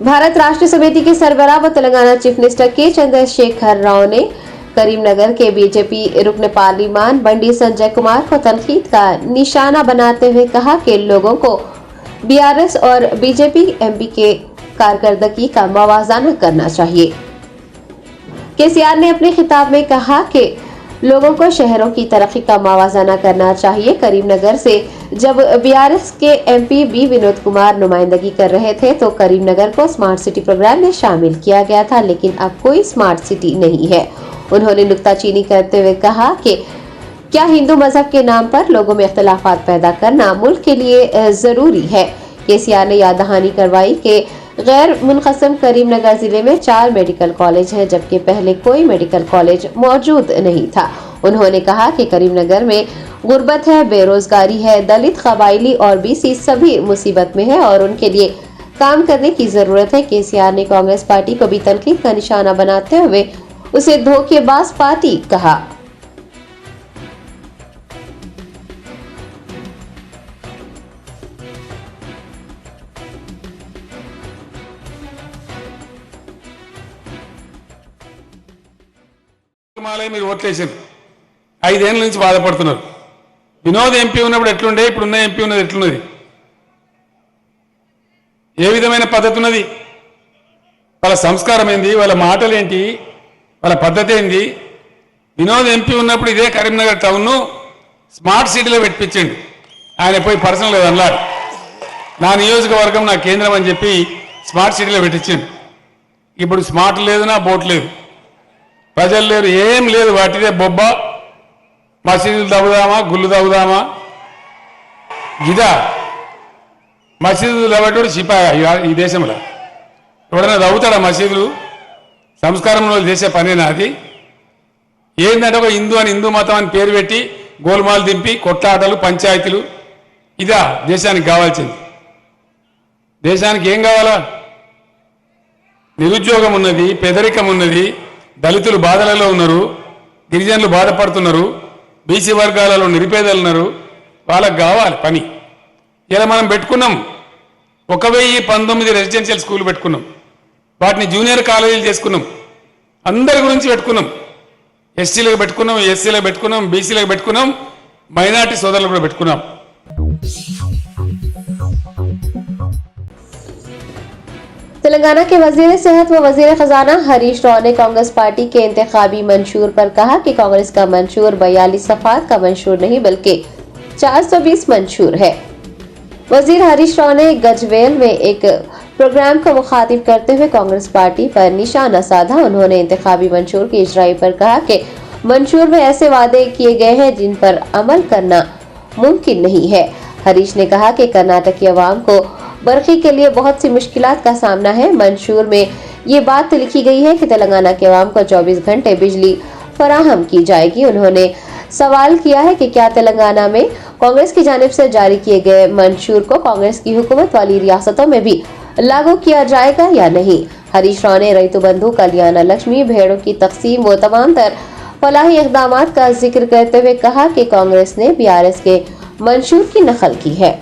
भारत राष्ट्र समिति के सरबराह व तेलंगाना चीफ मिनिस्टर के चंद्रशेखर राव ने करीमनगर के बीजेपी रुकन पार्लिमान बंडी संजय कुमार को तनकीद का निशाना बनाते हुए कहा कि लोगों को बीआरएस और बीजेपी एमपी के कारकर्दगी का मवाजाना करना चाहिए। केसीआर ने अपने खिताब में कहा कि लोगों को शहरों की तरक्की का मवाजाना करना चाहिए। करीमनगर से जब बीआरएस के एमपी बी विनोद कुमार नुमाइंदगी कर रहे थे तो करीमनगर को स्मार्ट सिटी प्रोग्राम में शामिल किया गया था, लेकिन अब कोई स्मार्ट सिटी नहीं है। उन्होंने नुक्ताचीनी करते हुए कहा कि क्या हिंदू मजहब के नाम पर लोगों में इख्तिलाफात पैदा करना मुल्क के लिए जरूरी है। केसीआर ने याद दहानी करवाई कि गैर मुनक़सिम करीमनगर जिले में 4 मेडिकल कॉलेज हैं, जबकि पहले कोई मेडिकल कॉलेज मौजूद नहीं था। उन्होंने कहा कि करीमनगर में गुर्बत है, बेरोजगारी है, दलित, कबायली और बीसी सभी मुसीबत में है और उनके लिए काम करने की जरूरत है। केसीआर ने कांग्रेस पार्टी को भी तनकीद का निशाना बनाते हुए उसे धोखेबाज पार्टी कहा। మీరు ఓట్లేసారు 5 ఏళ్ల నుంచి బాధపడుతున్నారు। వినోద్ ఎంపీ ఉన్నప్పుడు ఎట్లుండే, ఇప్పుడున్న ఎంపీ ఉన్నది ఎట్లున్నది, ఏ విధమైన పద్ధతి ఉన్నది, వాళ్ళ సంస్కారం ఏంది, వాళ్ళ మాటలు ఏంటి, వాళ్ళ పద్ధతి ఏంది। వినోద్ ఎంపీ ఉన్నప్పుడు ఇదే కరీంనగర్ టౌన్ స్మార్ట్ సిటీలో పెట్టించండి, ఆయన పోయి పర్సనల్గా అన్నారు నా నియోజకవర్గం నా కేంద్రం అని చెప్పి స్మార్ట్ సిటీలో పెట్టించండి। ఇప్పుడు స్మార్ట్ లేదు, నా బోట్ లేదు, ప్రజలు లేరు, ఏం లేదు, వాటిదే బొబ్బ। మసీదులు తవ్వుదామా, గుళ్ళు తవ్వుదామా, గిదా మసీదులు తవ్వేటోడు సిపాయి ఈ దేశంలో ఎవడన్నా తవ్వుతాడా మసీదులు? సంస్కారంలో చేసే పనేనా అది? ఏంటంటే ఒక హిందూ అని హిందూ మతం అని పేరు పెట్టి గోల్మాలు దింపి కొట్లాటలు, పంచాయతీలు, ఇదా దేశానికి కావాల్సింది? దేశానికి ఏం కావాలా? నిరుద్యోగం ఉన్నది, పేదరికం ఉన్నది, దళితులు బాధలలో ఉన్నారు, గిరిజనులు బాధపడుతున్నారు, బీసీ వర్గాలలో నిరుపేదలు ఉన్నారు, వాళ్ళకి కావాలి పని। ఇలా మనం పెట్టుకున్నాం 1019 రెసిడెన్షియల్ స్కూల్ పెట్టుకున్నాం, వాటిని జూనియర్ కాలేజీలు చేసుకున్నాం, అందరి గురించి పెట్టుకున్నాం, ఎస్టీలకు పెట్టుకున్నాం, ఎస్సీలకు పెట్టుకున్నాం, బీసీలకు పెట్టుకున్నాం, మైనార్టీ సోదరులకు కూడా పెట్టుకున్నాం। तेलंगाना के वजीर सेहत व वजीर खजाना हरीश राव ने कांग्रेस पार्टी के इंतखाबी मंशूर पर कहा कि कांग्रेस का मंशूर 42 सफ़ात का मंशूर नहीं बल्कि 420 मंशूर है। वजीर हरीश राव ने गजवेल में एक प्रोग्राम को मुखातिब करते हुए कांग्रेस पार्टी पर निशाना साधा। उन्होंने इंतखाबी मंशूर की इजराई पर कहा कि मंशूर में ऐसे वादे किए गए हैं जिन पर अमल करना मुमकिन नहीं है। हरीश ने कहा कि कर्नाटक की आवाम को बरखी के लिए बहुत सी मुश्किलात का सामना है। मंशूर में ये बात लिखी गई है कि तेलंगाना के आवाम को 24 घंटे बिजली फराहम की जाएगी। उन्होंने सवाल किया है कि क्या तेलंगाना में कांग्रेस की जानिब से जारी किए गए मंशूर को कांग्रेस की हुकूमत वाली रियासतों में भी लागू किया जाएगा या नहीं। हरीश राव ने रैतु बंधु, कल्याण लक्ष्मी, भेड़ों की तकसीम व तमाम तर फलाही इक़दामात का जिक्र करते हुए कहा कि कांग्रेस ने बीआरएस के मंशूर की नकल की है।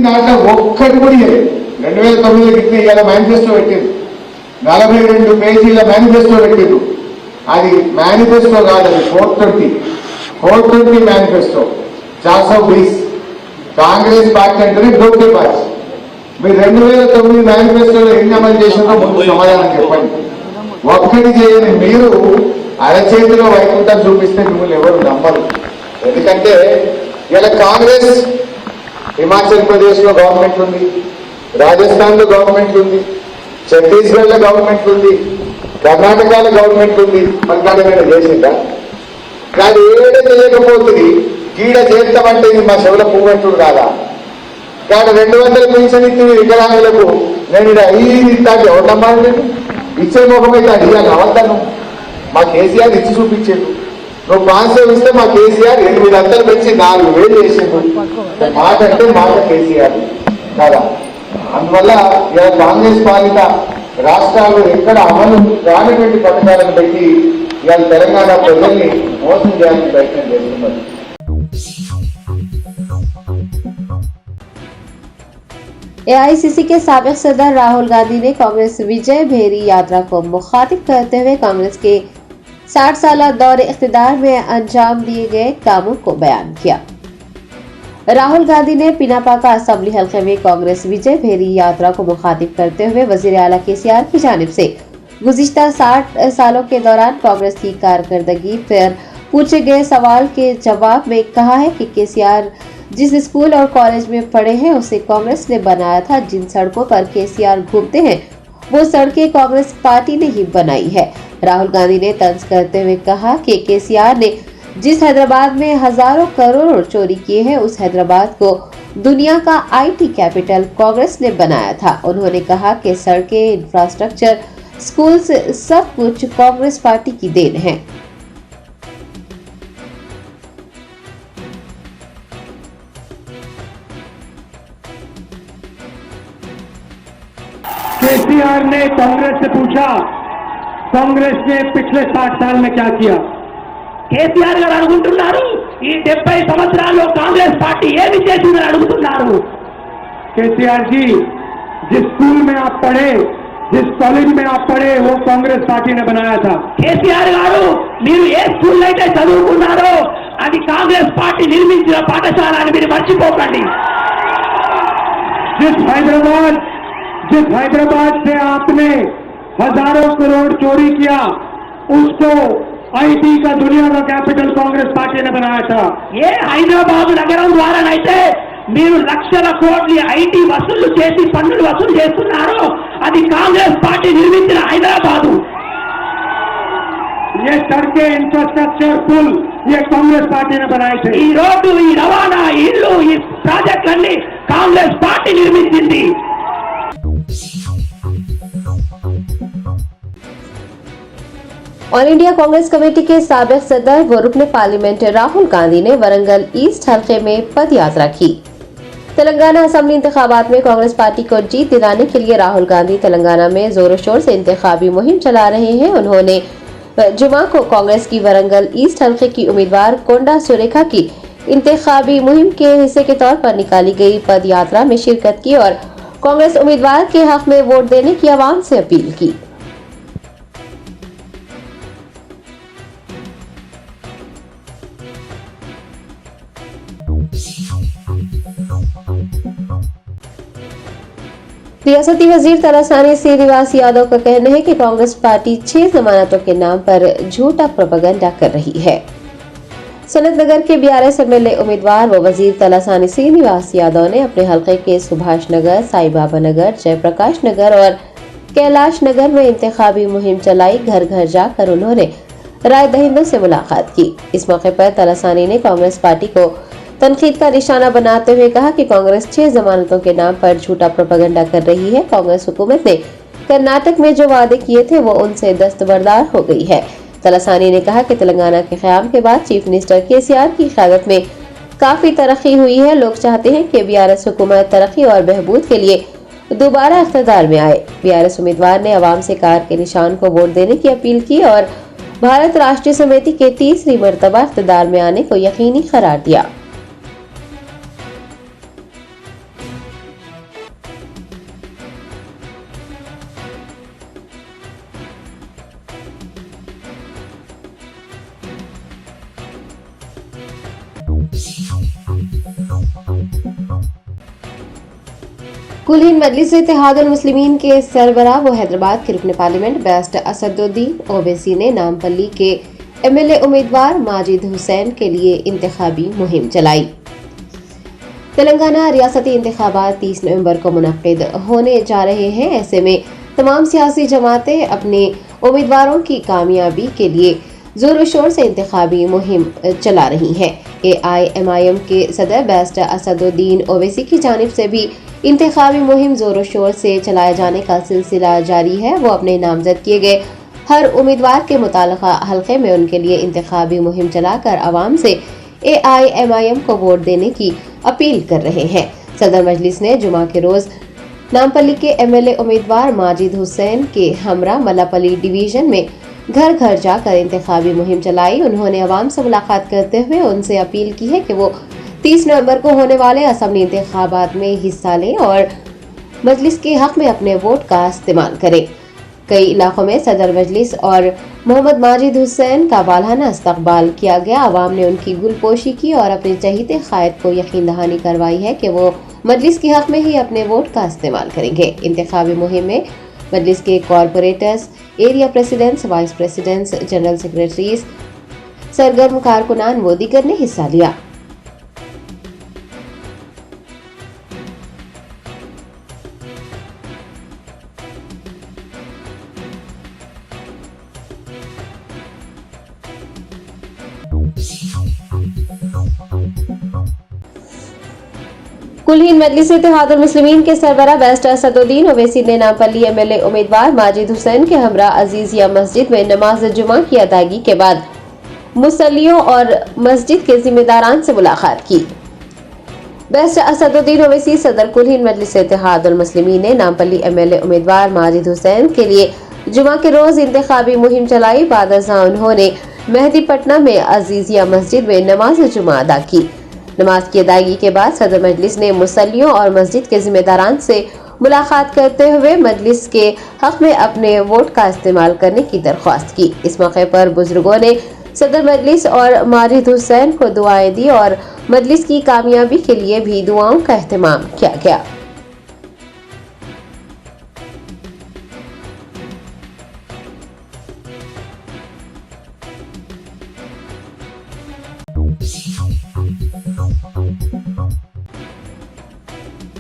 దాంట్లో ఒక్కటి కూడా 2009 కింద ఇవాళ మేనిఫెస్టో పెట్టింది, 42 పేజీల మేనిఫెస్టో పెట్టిండు। అది మేనిఫెస్టో కాదు, అది 420 మేనిఫెస్టో 420। కాంగ్రెస్ పార్టీ అంటేనే డోకే పార్టీ। మీరు 2009 మేనిఫెస్టోలో ఎన్ని అమలు చేసిందో ముందు సమాధానం చెప్పండి। ఒక్కటి చేయని మీరు అరచేతిలో వైకుంఠం చూపిస్తే మిమ్మల్ని ఎవరు నమ్మరు। ఎందుకంటే ఇలా కాంగ్రెస్ హిమాచల్ ప్రదేశ్ లో గవర్నమెంట్ ఉంది, రాజస్థాన్ లో గవర్నమెంట్ ఉంది, ఛత్తీస్గఢ్ లో గవర్నమెంట్ ఉంది, కర్ణాటకలో గవర్నమెంట్ ఉంది। మనకాడమైనా చేసిందా? కానీ ఏడ చేయకపోతుంది, గీడ చేస్తామంటే ఇది మా చెవుల పువ్వెట్టుడు కాదా? కానీ 200 పెన్షన్ ఇచ్చింది వికలాంగులకు, నేను ఇక్కడ 5 ఇస్తాను ఎవరు నమ్మాలి? నేను ఇచ్చే ముఖం అయితే అడిగాను అవద్దను, మా కేసీఆర్ ఇచ్చి చూపించాడు। నువ్వు 500 ఇస్తే మా కేసీఆర్ 800 పెంచి 4000 చేసిండు। మాట అంటే మాట కేసీఆర్ కాదా? అందువల్ల ఇలా కాంగ్రెస్ పాలిత రాష్ట్రాల్లో ఎక్కడ అమలు కానిటువంటి పథకాలను పెట్టి ఇవాళ తెలంగాణ ప్రజల్ని మోసం చేయాలని ప్రయత్నం చేస్తున్నారు. एआईसीसी के साबिक सदर राहुल गांधी ने कांग्रेस विजय भेरी यात्रा को मुखातिब करते हुए कांग्रेस के 60 साला दौरे इख्तिदार में अंजाम दिए गए कामों को बयान किया। राहुल गांधी ने पिनापाका असेंबली हल्के में कांग्रेस विजय भेरी यात्रा को मुखातिब करते हुए वजीर आला केसीआर की जानिब से गुज़िश्ता 60 सालों के दौरान कांग्रेस की कारकर्दगी पर पूछे गए सवाल के जवाब में कहा है कि केसीआर जिस स्कूल और कॉलेज में पढ़े हैं उसे कांग्रेस ने बनाया था। जिन सड़कों पर केसीआर घूमते हैं वो सड़कें कांग्रेस पार्टी ने ही बनाई है। राहुल गांधी ने तंज करते हुए कहा कि केसीआर ने जिस हैदराबाद में हजारों करोड़ चोरी किए हैं उस हैदराबाद को दुनिया का आईटी कैपिटल कांग्रेस ने बनाया था। उन्होंने कहा कि सड़कें, इंफ्रास्ट्रक्चर, स्कूल्स सब कुछ कांग्रेस पार्टी की देन है। केसीआर ने कांग्रेस से पूछा, कांग्रेस ने पिछले 60 साल में क्या किया? కేసీఆర్ గారు అనుకుంటున్నారు ఈ 70 సంవత్సరాల్లో కాంగ్రెస్ పార్టీ ఏమి చేసిందని అడుగుతున్నారు. केसीआर जी, जिस स्कूल में आप पढ़े, जिस कॉलेज में आप पढ़े वो कांग्रेस पार्टी ने बनाया था. కేసీఆర్ గారు, మీరు ఏ స్కూల్ అయితే చదువుకున్నారో అది కాంగ్రెస్ పార్టీ నిర్మించిన పాఠశాల అని మీరు మర్చిపోకండి. जिस हैदराबाद से आपने हजारों करोड़ चोरी किया उसको आईटी का दुनिया का कैपिटल कांग्रेस पार्टी ने बनाया था. ఏ హైదరాబాద్ నగరం ద్వారానైతే మీరు లక్షల కోట్ల ఐటీ వసూలు చేసి పన్నులు వసూలు చేస్తున్నారో అది కాంగ్రెస్ పార్టీ నిర్మించిన హైదరాబాదు. ये सड़कें, इंफ्रास्ट्रक्चर, पुल ये कांग्रेस पार्टी ने बनाए थे. ఈ రోడ్డు, ఈ రవాణా, ఈ ఇల్లు, ఈ ప్రాజెక్టులన్నీ కాంగ్రెస్ పార్టీ నిర్మించింది. ऑल इंडिया कांग्रेस कमेटी के साबिक सदर व रुकन पार्लियामेंट राहुल गांधी ने वरंगल ईस्ट हल्के में पद यात्रा की। तेलंगाना असेंबली इंतखाबात में कांग्रेस पार्टी को जीत दिलाने के लिए राहुल गांधी तेलंगाना में जोरों शोर से इंतखाबी मुहिम चला रहे हैं। उन्होंने जुमा को कांग्रेस की वरंगल ईस्ट हल्के की उम्मीदवार कोंडा सुरेखा की इंतखाबी मुहिम के हिस्से के तौर पर निकाली गई पद यात्रा में शिरकत की और कांग्रेस उम्मीदवार के हक में वोट देने की आवाम से अपील की। रियासती वजीर तलासानी श्रीनिवास यादव का कहना है कि कांग्रेस पार्टी 6 जमानतों के नाम पर झूठा प्रोपेगेंडा कर रही है। सनत नगर के बीआरएस एमएलए उम्मीदवार व वजीर तलासानी श्रीनिवास यादव ने अपने हलके के सुभाष नगर, साई बाबा नगर, जयप्रकाश नगर और कैलाश नगर में इंतखाबी मुहिम चलाई। घर घर जाकर उन्होंने राय दहिंदों से मुलाकात की। इस मौके पर तलासानी ने कांग्रेस पार्टी को तनकीद का निशाना बनाते हुए कहा कि कांग्रेस 6 जमानतों के नाम पर झूठा प्रोपेगेंडा कर रही है। कांग्रेस हुकूमत ने कर्नाटक में जो वादे किए थे वो उनसे दस्तबरदार हो गई है। तलासानी ने कहा कि तेलंगाना के क़याम के बाद चीफ मिनिस्टर केसीआर की क़यादत में काफी तरक्की हुई है। लोग चाहते हैं कि बीआरएस हुकूमत तरक्की और बहबूद के लिए दोबारा इख्तिदार में आए। बीआरएस उम्मीदवार ने अवाम से कार के निशान को वोट देने की अपील की और भारत राष्ट्रीय समिति के तीसरी मर्तबा इख्तिदार में आने को यकीनी करार दिया। कुल हिंद मजलिस इत्तेहादुल मुस्लिमीन के सरबराह व हैदराबाद के रुकन पार्लियामेंट बैरिस्टर असदुद्दीन ओवैसी ने नामपल्ली के एमएलए उम्मीदवार माजिद हुसैन के लिए इंतखाबी मुहिम चलाई। तेलंगाना रियासती इंतखाबात 30 नवंबर को मुनक्किद होने जा रहे हैं। ऐसे में तमाम सियासी जमातें अपने उम्मीदवारों की कामयाबी के लिए जोरों शोर से इंतखाबी मुहिम चला रही हैं। AIMIM के सदर बैरिस्टर असदुद्दीन ओवैसी की जानिब से भी इंतखाबी मुहिम जोरों शोर से चलाए जाने का सिलसिला जारी है। वो अपने नामजद किए गए हर उम्मीदवार के मुताल्लिका हल्के में उनके लिए इंतखाबी मुहिम चलाकर आवाम से AIMIM को वोट देने की अपील कर रहे हैं। सदर मजलिस ने जुमा के रोज नामपल्ली के एमएलए उम्मीदवार माजिद हुसैन के हमरा मल्लापल्ली डिवीजन में घर घर जाकर इंतखाबी मुहिम चलाई। उन्होंने आवाम से मुलाकात करते हुए उनसे अपील की है कि वो 30 नवंबर को होने वाले असेंबली इंतखाबात में हिस्सा लें और मजलिस के हक में अपने वोट का इस्तेमाल करें। कई इलाकों में सदर मजलिस और मोहम्मद माजिद हुसैन का बालहाना इस्तकबाल किया गया। आवाम ने उनकी गुलपोशी की और अपने चहीते कायद को यकीन दहानी करवाई है कि वो मजलिस के हक में ही अपने वोट का इस्तेमाल करेंगे। इंतखाबी मुहिम में मजलिस के corporators, area presidents, vice presidents, general secretaries, सरगर्म कारकुनान व दीगर ने हिस्सा लिया। कुल हिंद मजलिस इत्तेहादुल मुस्लिमीन के सरबराह बैरिस्टर असदुद्दीन ओवैसी ने नामपल्ली एमएलए उम्मीदवार माजिद हुसैन के हमरा अजीजिया मस्जिद में नमाज जुमा की अदायगी के बाद मुसल्लियों और मस्जिद के जिम्मेदारान से मुलाकात की। बैरिस्टर असदुद्दीन ओवैसी सदर कुल हिंद मजलिस इत्तेहादुल मुस्लिमीन ने नामपल्ली एमएलए उम्मीदवार माजिद हुसैन के लिए जुमा के रोज इंतखाबी मुहिम चलाई। बाद उन्होंने मेहदीपट्टनम में अजीजिया मस्जिद में नमाज जुमा अदा की। नमाज की अदायगी के बाद सदर मजलिस ने मुसल्लियों और मस्जिद के जिम्मेदारान से मुलाकात करते हुए मजलिस के हक में अपने वोट का इस्तेमाल करने की दरख्वास्त की। इस मौके पर बुजुर्गों ने सदर मजलिस और माजिद हुसैन को दुआएं दी और मजलिस की कामयाबी के लिए भी दुआओं का एहतमाम किया गया।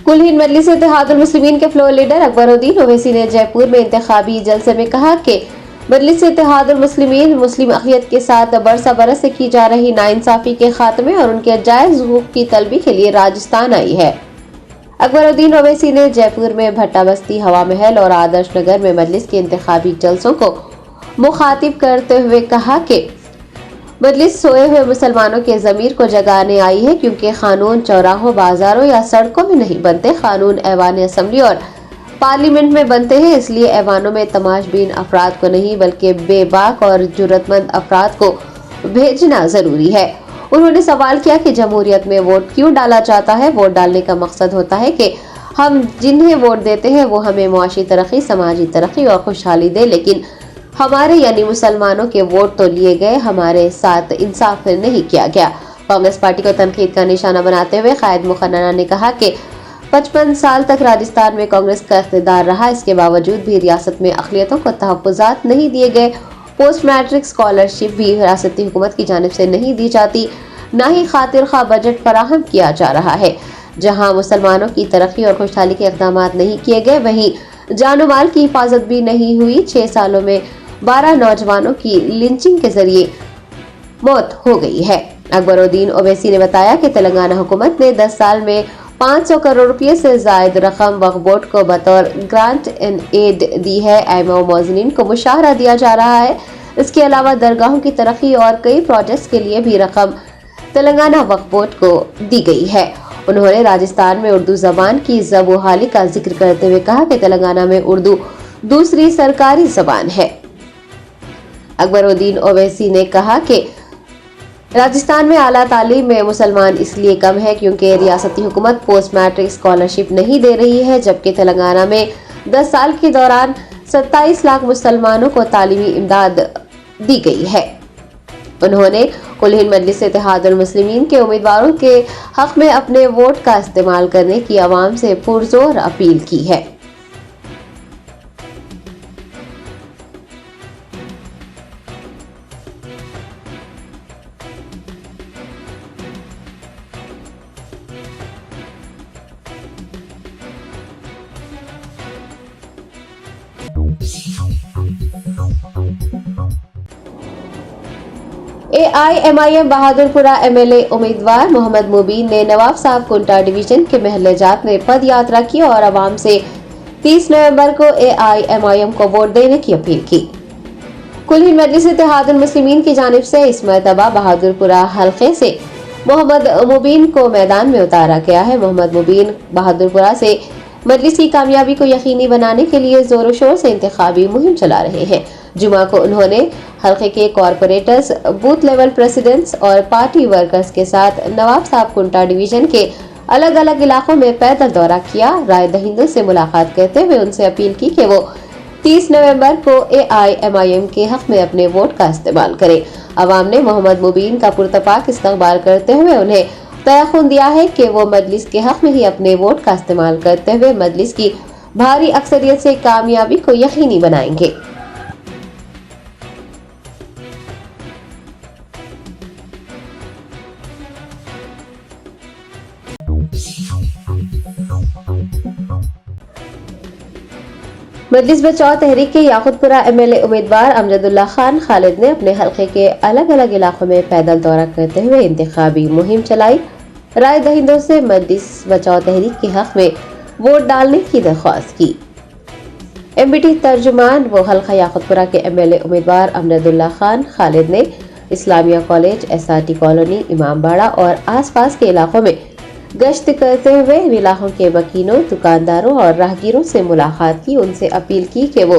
कुल हिंद मजलिस इत्तेहादुल मुस्लिमीन के फ्लोर लीडर अकबरुद्दीन ओवैसी ने जयपुर में इंतखाबी जलसे में कहा कि मजलिस इत्तेहादुल मुस्लिमीन मुस्लिम अक़लियत के साथ बरसा बरस से की जा रही नाइंसाफी के खात्मे और उनके जायज हुकूक की तलबी के लिए राजस्थान आई है। अकबरुद्दीन ओवैसी ने जयपुर में भट्टा बस्ती, हवा महल और आदर्श नगर में मजलिस के इंतखाबी जलसों को मुखातिब करते हुए कहा कि मजलिस सोए हुए मुसलमानों के ज़मीर को जगाने आई है, क्योंकि कानून चौराहों, बाजारों या सड़कों में नहीं बनते। कानून ऐवान असेंबली और पार्लियामेंट में बनते हैं। इसलिए ऐवानों में तमाशबीन अफराद को नहीं बल्कि बेबाक और जुर्रतमंद अफराद को भेजना जरूरी है। उन्होंने सवाल किया कि जमहूरियत में वोट क्यों डाला जाता है। वोट डालने का मकसद होता है कि हम जिन्हें वोट देते हैं वो हमें मुआशी तरक्की, समाजी तरक्की और खुशहाली दे, लेकिन हमारे यानी मुसलमानों के वोट तो लिए गए, हमारे साथ इंसाफ नहीं किया गया। कांग्रेस पार्टी को तनकीद का निशाना बनाते हुए कायद मुखन्ना ने कहा कि 55 साल तक राजस्थान में कांग्रेस का इख्तिदार रहा, इसके बावजूद भी रियासत में अक़लियतों को तहफ़्फ़ुज़ात नहीं दिए गए। पोस्ट मैट्रिक स्कॉलरशिप भी रियासती हुकूमत की जानिब से नहीं दी जाती, न ही खातिर खा बजट फराहम किया जा रहा है। जहाँ मुसलमानों की तरक्की और खुशहाली के इक़दाम नहीं किए गए, वहीं जानो माल की हिफाजत भी नहीं हुई। 6 सालों में 12 नौजवानों की लिंचिंग के जरिए मौत हो गई है। अकबरुद्दीन ओवैसी ने बताया कि तेलंगाना हुकूमत ने 10 साल में 500 करोड़ रुपये से जायद रकम वक्फ बोर्ड को बतौर ग्रांट एंड एड दी है। आइमा व मौज़नीन को मुशाहरा दिया जा रहा है। इसके अलावा दरगाहों की तरक्की और कई प्रोजेक्ट्स के लिए भी रकम तेलंगाना वक्फ बोर्ड को दी गई है। उन्होंने राजस्थान में उर्दू जबान की ज़बूहाली का जिक्र करते हुए कहा कि तेलंगाना में उर्दू दूसरी सरकारी जबान है। अकबरुद्दीन ओवैसी ने कहा कि राजस्थान में आला तालीम में मुसलमान इसलिए कम है क्योंकि रियासती हुकूमत पोस्ट मैट्रिक स्कॉलरशिप नहीं दे रही है, जबकि तेलंगाना में 10 साल के दौरान 27 लाख मुसलमानों को तालीमी इमदाद दी गई है। उन्होंने कुल हिंद मजलिस इत्तेहादुल मुस्लिमीन के उम्मीदवारों के हक में अपने वोट का इस्तेमाल करने की आवाम से पुरजोर अपील की है। AIMIM बहादुरपुरा एमएलए उम्मीदवार मोहम्मद मुबीन ने नवाब साहब कुंटा डिवीजन के महल्लेजात में पद यात्रा की और आवाम से 30 नवंबर को AIMIM को वोट देने की अपील की। कुल हिंद मजलिस इत्तेहादुल मुस्लिमीन की जानिब से इस मरतबा बहादुरपुरा हल्के से मोहम्मद मुबीन को मैदान में उतारा गया है। मोहम्मद मुबीन बहादुरपुरा से मजलिस की कामयाबी को यकीनी बनाने के लिए जोरों शोर से इंतखाबी मुहिम चला रहे हैं। जुमा को उन्होंने हल्के के कॉरपोरेटर्स, बूथ लेवल प्रेसिडेंट्स और पार्टी वर्कर्स के साथ नवाब साहब कुंटा डिवीजन के अलग अलग इलाकों में पैदल दौरा किया। राय दहिंदों से मुलाकात करते हुए उनसे अपील की कि वो 30 नवंबर को AIMIM के हक में अपने वोट का इस्तेमाल करें। अवाम ने मोहम्मद मुबीन का पुरतपाक इस्तकबाल करते हुए उन्हें तयखुन दिया है कि वो मजलिस के हक में ही अपने वोट का इस्तेमाल करते हुए मजलिस की भारी अक्सरियत से कामयाबी को यकीनी बनाएंगे। मजलिस बचाओ तहरीक के याकुतपुरा MLA उम्मीदवार अमजदुल्ला खान खालिद ने अपने हल्के के अलग अलग इलाकों में पैदल दौरा करते हुए इंतखाबी मुहिम चलाई। राय दहिंदों से मजलिस बचाओ तहरीक के हक में वोट डालने की दरख्वास्त की। MBT तर्जुमान वो हल्का याकुतपुरा के MLA उम्मीदवार अमजदुल्ला खान खालिद ने Islamia college, SRT colony, Imambara और आसपास के इलाकों में गश्त करते हुए इन इलाकों के मकीनों, दुकानदारों और राहगीरों से मुलाकात की। उनसे अपील की कि वो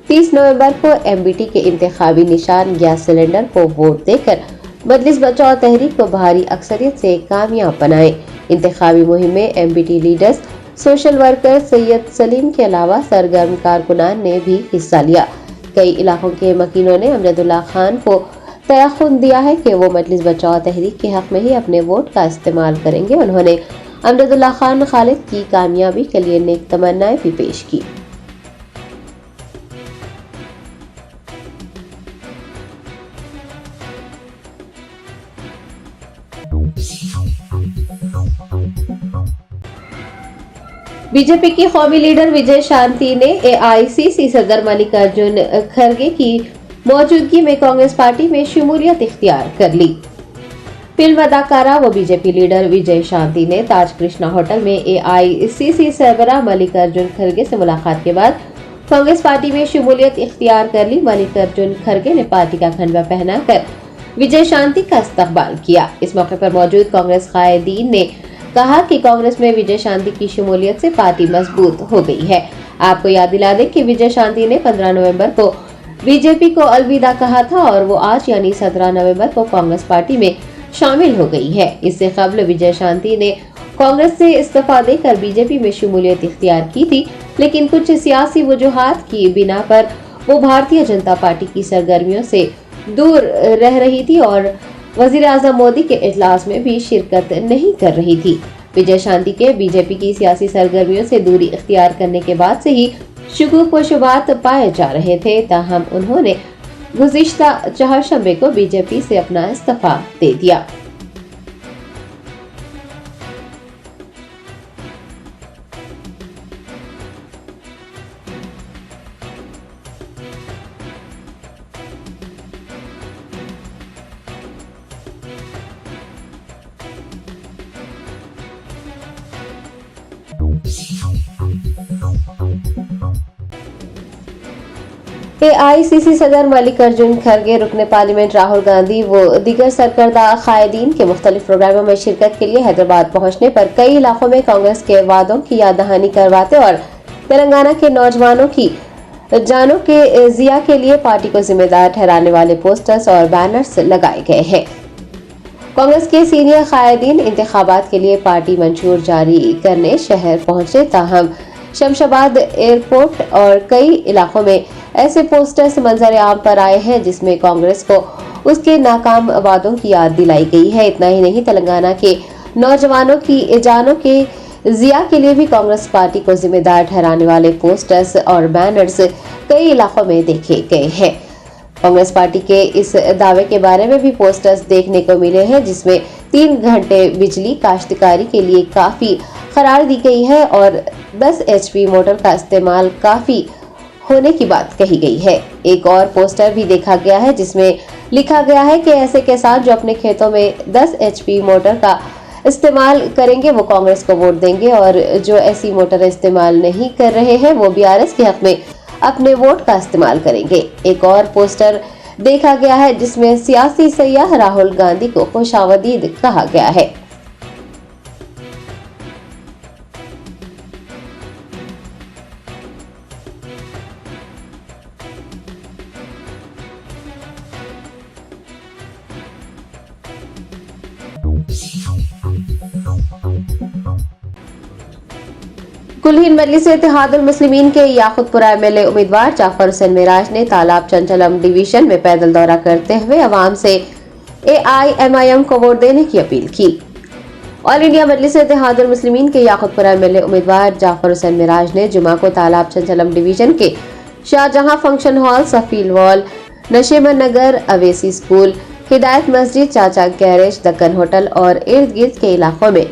30 नवंबर को MBT के इंतखाबी निशान गैस सिलेंडर को वोट देकर मजलिस बचाओ तहरीक को भारी अक्सरियत से कामयाब बनाएं। इंतखाबी मुहिम में MBT leaders, social worker Syed Salim के अलावा सरगर्म कारकुनान ने भी हिस्सा लिया। कई इलाकों के मकीनों ने अमजदुल्ला खान को तयखुन दिया है कि वो मजलिस बचाओ तहरीक के हक में ही अपने वोट का इस्तेमाल करेंगे। उन्होंने अमजदुल्ला खान खालिद की कामयाबी के लिए नेक तमन्नाएं भी पेश की। बीजेपी की कौमी लीडर विजय शांति ने AICC सदर मल्लिकार्जुन खड़गे की मौजूदगी में कांग्रेस पार्टी में शमूलियत इख्तियार कर ली। फिल्म अदाकारा व बीजेपी लीडर विजय शांति ने ताज कृष्णा होटल में AICC सरबराह मल्लिकार्जुन खड़गे से मुलाकात के बाद कांग्रेस पार्टी में शमूलियत इख्तियार कर ली। मल्लिकार्जुन खड़गे ने पार्टी का खंडवा पहनाकर विजय शांति का इस्तकबाल किया। इस मौके पर मौजूद कांग्रेस कायदीन ने कहा कि कांग्रेस में विजय शांति की शमूलियत से पार्टी मजबूत हो गई है। आपको याद दिला दें कि विजय शांति ने 15 नवंबर को बीजेपी को अलविदा कहा था और वो आज यानी 17 नवंबर को कांग्रेस पार्टी में शामिल हो गई है। इससे कबल विजय शांति ने कांग्रेस से इस्तीफा देकर बीजेपी में शमूलियत इख्तियार की थी, लेकिन कुछ सियासी वजूहात की बिना पर वो भारतीय जनता पार्टी की सरगर्मियों से दूर रह रही थी और वजीर आजम मोदी के इजलास में भी शिरकत नहीं कर रही थी। विजय शांति के बीजेपी की सियासी सरगर्मियों से दूरी इख्तियार करने के बाद से ही शुगुफ व शुबात पाए जा रहे थे। ताहम उन्होंने गुज़िश्ता चहारशंबे को बीजेपी से अपना इस्तीफा दे दिया। AICC सदर मल्लिकार्जुन खड़गे, रुकने पार्लियामेंट राहुल गांधी व दीगर सरकर्दा कायदीन के मुख्तलिफ प्रोग्रामों में शिरकत के लिए हैदराबाद पहुंचने पर कई इलाकों में कांग्रेस के वादों की याद दहानी करवाते और तेलंगाना के नौजवानों की जानों के जिया के लिए पार्टी को जिम्मेदार ठहराने वाले पोस्टर्स और बैनर्स लगाए गए हैं। कांग्रेस के सीनियर कायदीन इंतखाबात के लिए पार्टी मंशूर जारी करने शहर पहुंचे। ताहम शमशाबाद एयरपोर्ट और कई इलाकों में ऐसे पोस्टर्स मंजर आम पर आए हैं जिसमें कांग्रेस को उसके नाकाम वादों की याद दिलाई गई है। इतना ही नहीं, तेलंगाना के नौजवानों की जानों के जिया के लिए भी कांग्रेस पार्टी को जिम्मेदार ठहराने वाले पोस्टर्स और बैनर्स कई इलाकों में देखे गए हैं। कांग्रेस पार्टी के इस दावे के बारे में भी पोस्टर्स देखने को मिले हैं जिसमें 3 घंटे बिजली काश्तकारी के लिए काफी करार दी गई है और 10 HP मोटर का इस्तेमाल काफी होने की बात कही गई है। एक और पोस्टर भी देखा गया है जिसमें लिखा गया है कि ऐसे किसान जो अपने खेतों में 10 HP मोटर का इस्तेमाल करेंगे वो कांग्रेस को वोट देंगे और जो ऐसी मोटर इस्तेमाल नहीं कर रहे हैं वो BRS के हक में अपने वोट का इस्तेमाल करेंगे। एक और पोस्टर देखा गया है जिसमें सियासी सयाह राहुल गांधी को खुशामदीद कहा गया है। कुल्हीन मजलिस इत्तेहादुल मुस्लिमीन के याकुतपुरा एमएलए उम्मीदवार जाफर हुसैन मिराज ने तालाब चंचलम डिवीजन में पैदल दौरा करते हुए अवाम से AIMIM को वोट देने की अपील की। ऑल इंडिया मजलिस इत्तेहादुल मुस्लिमीन के याकुतपुरा एमएलए उम्मीदवार जाफर हुसैन मिराज ने जुमा को तालाब चंचलम डिवीजन के Shahjahan function hall, Safeel wall, Nasheman Nagar, Owaisi school, Hidayat Masjid, चाचा गैरेज, दक्कन होटल और इर्द गिर्द के इलाकों में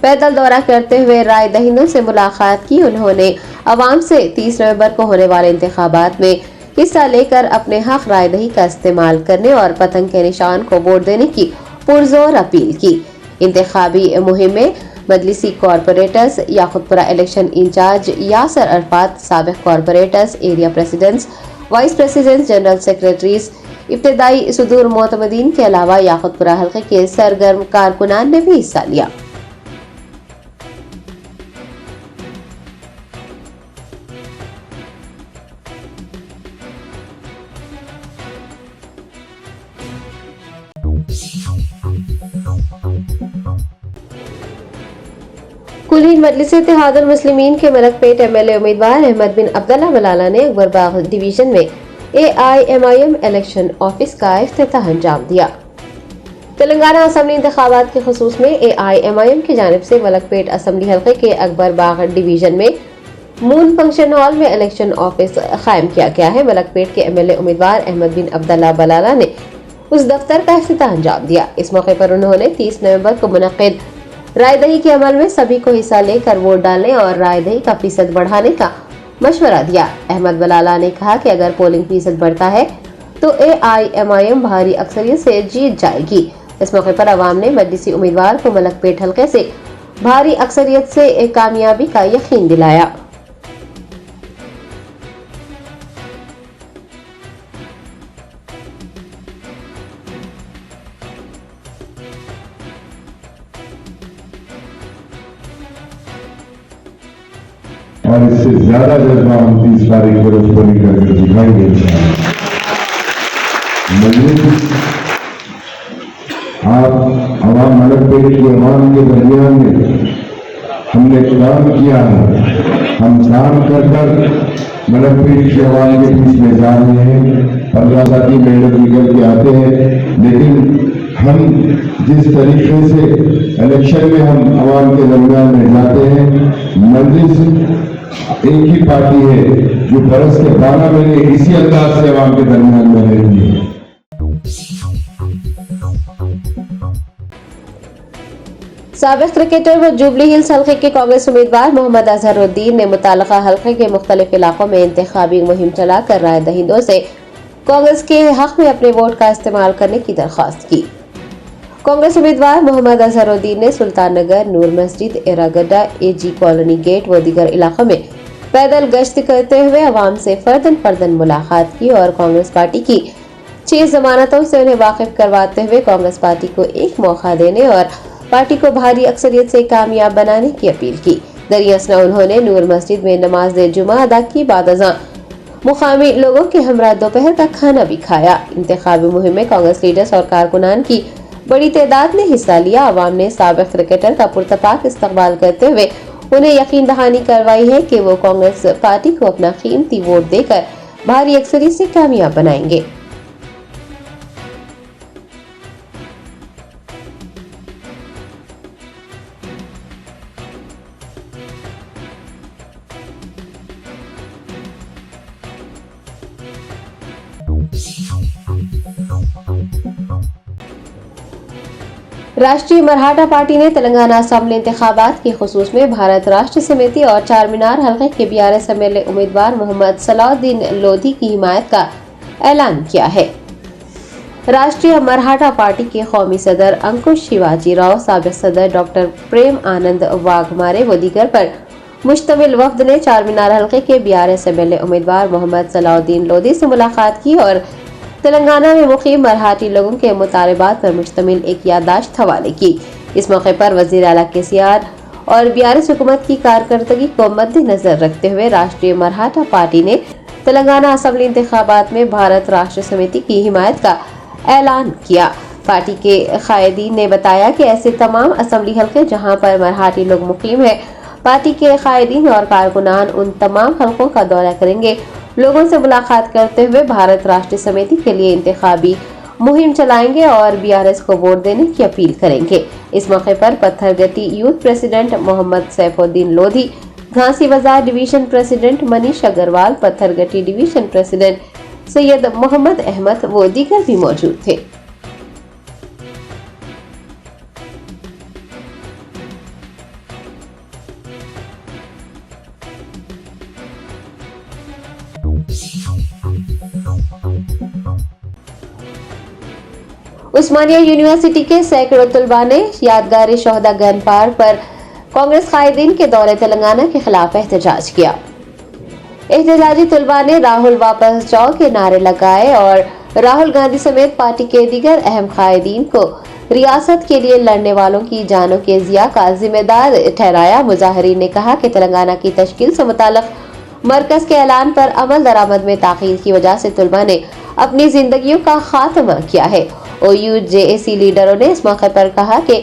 पैदल दौरा करते हुए राय दहिंदों से मुलाकात की। उन्होंने अवाम से 30 नवंबर को होने वाले इंतखाबात में हिस्सा लेकर अपने हक राय दही का इस्तेमाल करने और पतंग के निशान को वोट देने की पुरजोर अपील की। इंतखाबी मुहिम में मजलिसी corporators, Yakutpura election incharge Yasar Arafat, साबिक corporators, area presidents, vice presidents, general secretaries, इब्तदाई सुदूर मोतमदीन के अलावा याकुतपुरा हल्के के सरगर्म कारकुनान ने भी हिस्सा लिया। कुल्हीन मजलिस इत्तेहादुल मुस्लिमीन के मलकपेट एमएलए उम्मीदवार अहमद बिन अब्दुल्ला बलाला ने अकबरबाग डिवीजन में AIMIM इलेक्शन ऑफिस का इफ्तिताह अंजाम दिया। तेलंगाना असम्बली इंतखाबात के खुसूस में AIMIM की जानिब से मलकपेट असम्बली हल्के के अकबरबाग डिवीजन में मून फंक्शन हॉल में इलेक्शन ऑफिस कायम किया गया है। मलकपेट के एमएलए उम्मीदवार अहमद बिन अब्दुल्ला बलाला ने उस दफ्तर का इफ्तिताह अंजाम दिया। इस मौके पर उन्होंने 30 नवंबर को मुनक्किद राय दही के अमल में सभी को हिस्सा लेकर वोट डालने और राय दही का फीसद बढ़ाने का मशवरा दिया। अहमद बलाला ने कहा कि अगर पोलिंग फीसद बढ़ता है तो AIMIM भारी अक्सरियत से जीत जाएगी। इस मौके पर अवाम ने मजलिसी उम्मीदवार को मलकपेट हल्के से भारी अक्सरियत से कामयाबी का यकीन दिलाया। और इससे ज्यादा जज्बा हम 30 तारीख को पूरी करके दिखाएंगे। मजलिस आप आवाम मलकपेट की आवाम के दरमियान में हमने काम किया है। हम काम कर मलकपेट की आवाम के बीच में जा रहे हैं। 15 साथी मेडल निकल के आते हैं, लेकिन हम जिस तरीके से इलेक्शन में हम आवाम के दरमियान में जाते हैं, मजलिस एक ही पार्टी है जो बरस के 12 महीने इसी अंदाज से आवाम के दरमियान में रहती है। साबिक क्रिकेटर व जुबली हिल्स हल्के के कांग्रेस उम्मीदवार मोहम्मद अजहरुद्दीन ने मुताल्लिका हल्के के मुख्तलिफ इलाकों में इंतखाबी मुहिम चलाकर राय दहिंदों से कांग्रेस के हक में अपने वोट का इस्तेमाल करने की दरख्वास्त की। कांग्रेस उम्मीदवार मोहम्मद अजहरुद्दीन ने सुल्तान नगर, नूर मस्जिद, एरागड्डा, AG कॉलोनी गेट व दीगर इलाकों में पैदल गश्त करते हुए अवाम से फर्दन मुलाकात की और कांग्रेस पार्टी की 6 जमानतों से उन्हें वाकिफ करवाते हुए कांग्रेस पार्टी को एक मौका देने और पार्टी को भारी अक्सरियत से कामयाब बनाने की अपील की। दरियासना उन्होंने नूर मस्जिद में नमाज जुमा अदा की। बाद अज़ां मुकामी लोगों के हमरा दोपहर का खाना भी खाया। इंतखाबी मुहिम में कांग्रेस लीडर्स और कारकुनान की बड़ी तादाद ने हिस्सा लिया। अवाम ने साबिक क्रिकेटर का पुरतपाक इस्तकबाल करते हुए उन्हें यकीन दहानी करवाई है कि वो कांग्रेस पार्टी को अपना कीमती वोट देकर भारी अक्सरियत से कामयाब बनाएंगे। राष्ट्रीय मराठा पार्टी ने तेलंगाना असेंबली इंतखाबात के खुसूस में भारत राष्ट्र समिति और चार मीनार हल्के के BRS MLA उम्मीदवार मोहम्मद सलाउद्दीन लोधी की हिमायत का ऐलान किया है। राष्ट्रीय मराठा पार्टी के कौमी सदर अंकुश शिवाजी राव, साबिक सदर डॉक्टर प्रेम आनंद वाघमारे व दीगर पर मुश्तमिल वफ्द ने चार मीनार हल्के के BRS MLA उम्मीदवार मोहम्मद सलाउद्दीन लोधी से मुलाकात की और तेलंगाना में मुकीम मराठी लोगों के मुतालबात पर मुश्तमिल एक याददाश्त हवाले की। इस मौके पर वज़ीर आला KCR और BRS हुकूमत की कारकर्दगी को मद्देनजर रखते हुए राष्ट्रीय मराठा पार्टी ने तेलंगाना असेंबली इंतखाबात में भारत राष्ट्र समिति की हिमायत का ऐलान किया। पार्टी के कायदीन ने बताया कि ऐसे तमाम असेंबली हल्के जहां पर मराठी लोग मुकीम है पार्टी के कायदीन और कारकुनान उन तमाम हलकों का दौरा करेंगे। लोगों से मुलाकात करते हुए भारत राष्ट्रीय समिति के लिए इंतखाबी मुहिम चलाएंगे और बीआरएस को वोट देने की अपील करेंगे। इस मौके पर Pathergatti youth president Mohammed Saifuddin Lodhi, Ghasi Bazaar division president Manish Agarwal, Pathergatti division president Syed Mohammed Ahmed व दीगर भी मौजूद थे। उस्मानिया यूनिवर्सिटी के सैकड़ों तलबा ने यादगार शोहदा गन पार्क पर कांग्रेस कायदीन के दौरे तेलंगाना के खिलाफ एहतजाज किया। एहतजाजी तलबा ने राहुल वापस जाओ के नारे लगाए और राहुल गांधी समेत पार्टी के दीगर अहम कायदीन को रियासत के लिए लड़ने वालों की जानों के जिया का जिम्मेदार ठहराया। मुजाहिरीन ने कहा कि तेलंगाना की तश्कील से मुताल्लिक मरकज के ऐलान पर अमल दरामद में ताखीर की वजह से तलबा ने अपनी जिंदगियों का खात्मा किया है। ओयू जेएसी लीडरों ने इस मौके पर कहा कि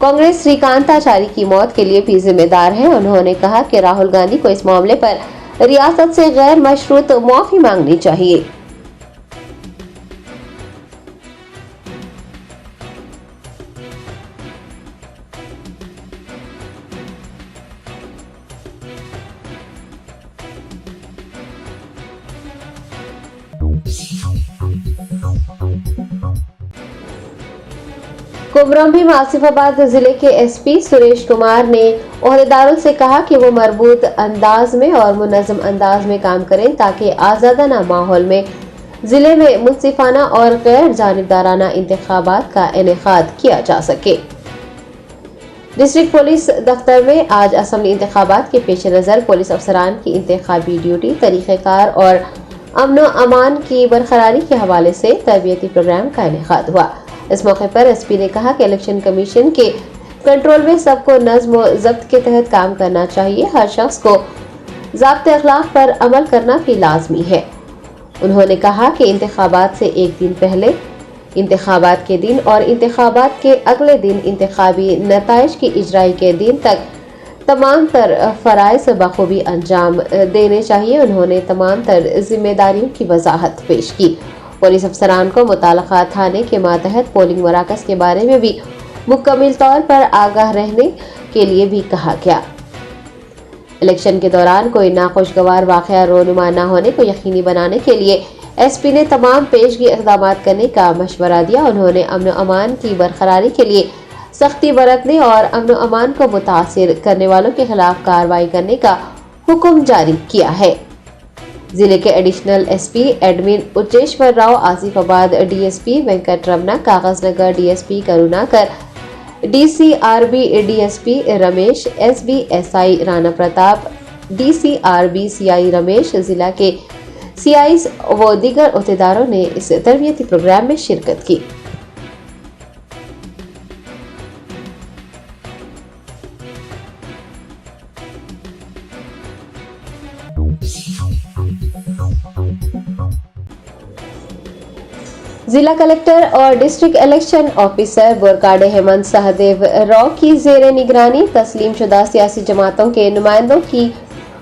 कांग्रेस श्रीकांताचारी की मौत के लिए भी जिम्मेदार है। उन्होंने कहा कि राहुल गांधी को इस मामले पर रियासत से गैर मशरूत माफी मांगनी चाहिए। कुमरम भीम आसिफाबाद जिले के एसपी सुरेश कुमार ने ओहदेदारों से कहा कि वो मरबूत अंदाज में और मुनज़्ज़म अंदाज में काम करें ताकि आज़ादाना माहौल में जिले में मुंसिफाना और गैर जानिबदाराना इंतखाबात का इनेकाद किया जा सके। डिस्ट्रिक्ट पुलिस दफ्तर में आज असेंबली इंतखाबात के पेश नज़र पुलिस अफसरान की इंतखाबी ड्यूटी, तरीक़ेकार और अमन अमान की बरकरारी के हवाले से तरबियती प्रोग्राम का इनेकाद हुआ। इस मौके पर एसपी ने कहा कि इलेक्शन कमीशन के कंट्रोल में सबको नज्म व ज़ब्त के तहत काम करना चाहिए। हर शख्स को ज़ाब्ते अखलाक पर अमल करना भी लाजमी है। उन्होंने कहा कि इंतखाबात से एक दिन पहले, इंतखाबात के दिन और इंतखाबात के अगले दिन इंतखाबी नताइज की इजराई के दिन तक तमाम तर फ़राइज़ बखूबी अंजाम देने चाहिए। उन्होंने तमाम तर जिम्मेदारियों की वजाहत पेश की। पुलिस अफसरान को मुताल्लिक़ा थाने के मातहत पोलिंग मराकज़ के बारे में भी मुकम्मल तौर पर आगाह रहने के लिए भी कहा गया। इलेक्शन के दौरान कोई नाखुशगवार वाक़या रोनुमा न होने को यकीनी बनाने के लिए एसपी ने तमाम पेशगी इक़दाम करने का मशवरा दिया। उन्होंने अमन अमान की बरकरारी के लिए सख्ती बरतने और अमन अमान को मुतासिर करने वालों के खिलाफ कार्रवाई करने का हुक्म जारी किया है। जिले के additional SP admin Uccheshwar Rao, Asifabad DSP Venkat Ramana, Kagaznagar DSP Karunakar, DCRB DSP Ramesh, SBSI Rana Pratap, DCRB CI Ramesh, जिला के सीआई व दीगर ओहदेदारों ने इस तरबियती प्रोग्राम में शिरकत की। जिला कलेक्टर और district election officer Borkade Hemant Sahdev Rao की जेर निगरानी तस्लीमशुदा सियासी जमातों के नुमाइंदों की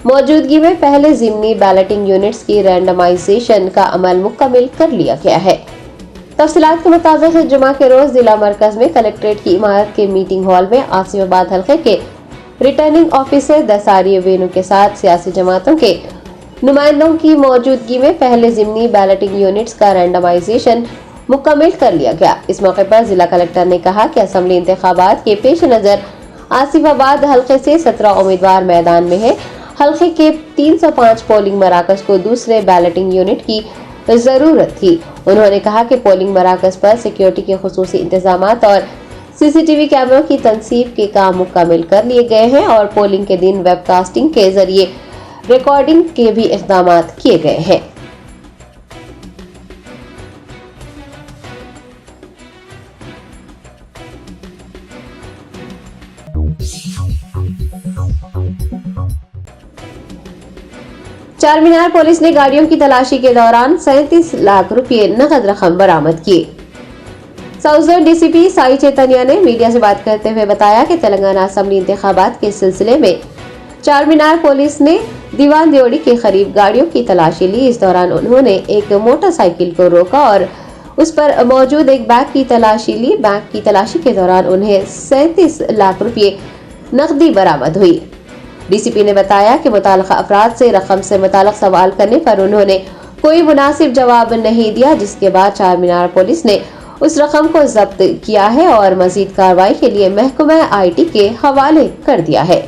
मौजूदगी में पहले ज़िमनी बैलेटिंग यूनिट्स की रैंडमाइजेशन का अमल मुकम्मल कर लिया गया है। तफसीलात के मुताबिक जुमा के रोज जिला मरकज में कलेक्ट्रेट की इमारत के मीटिंग हॉल में आसिफाबाद हल्के के रिटर्निंग ऑफिसर दसारी वेणु के साथ सियासी जमातों के नुमाइंदों की मौजूदगी में पहले ज़िमनी बैलेटिंग यूनिट्स का रैंडमाइजेशन मुकम्मल कर लिया गया। इस मौके पर जिला कलेक्टर ने कहा कि असेंबली इंतखाबात के पेश नज़र आसिफाबाद हल्के से 17 उम्मीदवार मैदान में है। हल्के के 305 पोलिंग मराकज को दूसरे बैलेटिंग यूनिट की जरूरत थी। उन्होंने कहा कि पोलिंग मराकज पर सिक्योरिटी के खुसूसी इंतजामात और सीसीटीवी कैमरों की तनसीब के काम मुकम्मल कर लिए गए हैं और पोलिंग के दिन वेबकास्टिंग के जरिए रिकॉर्डिंग के भी इक़दाम किए गए हैं। चारमीनार पुलिस ने गाड़ियों की तलाशी के दौरान 37 लाख रुपए नकद रकम बरामद किए। साउथ जोन डीसीपी साई चैतन्य ने मीडिया से बात करते हुए बताया कि तेलंगाना असेंबली इंतखाबात के सिलसिले में चार मीनार पुलिस ने दीवान देवड़ी के करीब गाड़ियों की तलाशी ली। इस दौरान उन्होंने एक मोटरसाइकिल को रोका और उस पर मौजूद एक बैग की तलाशी ली। बैग की तलाशी के दौरान उन्हें 37 लाख रुपए नकदी बरामद हुई। डीसीपी ने बताया कि मुताल्लिका अफराद से रकम से मुताल्लिक सवाल करने पर उन्होंने कोई मुनासिब जवाब नहीं दिया, जिसके बाद चार मीनार पुलिस ने उस रकम को जब्त किया है और मजीद कार्रवाई के लिए महकमा आईटी के हवाले कर दिया है।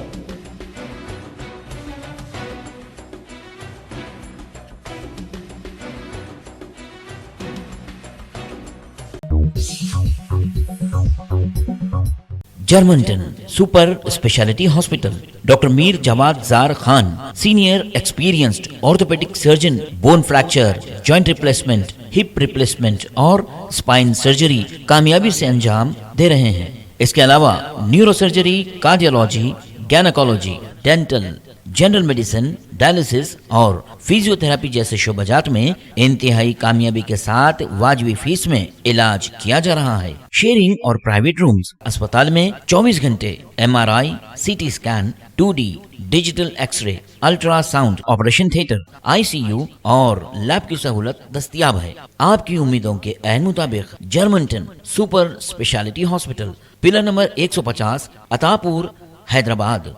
Germanten super speciality hospital, doctor Mir Jawad Zar Khan, senior experienced orthopaedic surgeon, bone fracture, joint replacement, hip replacement और स्पाइन सर्जरी कामयाबी से अंजाम दे रहे हैं। इसके अलावा neuro surgery, cardiology, gynaecology, dental, general medicine, dialysis और फिजियोथेरेपी जैसे शोबाजात में इंतहाई कामयाबी के साथ वाजिबी फीस में इलाज किया जा रहा है। शेयरिंग और प्राइवेट रूम्स, अस्पताल में 24 घंटे MRI, CT scan, 2D digital x-ray, ultrasound, operation theatre, ICU और लैब की सहूलत दस्तयाब है। आपकी उम्मीदों के ऐन मुताबिक Germanten super speciality hospital, pillar number 150, Attapur, Hyderabad.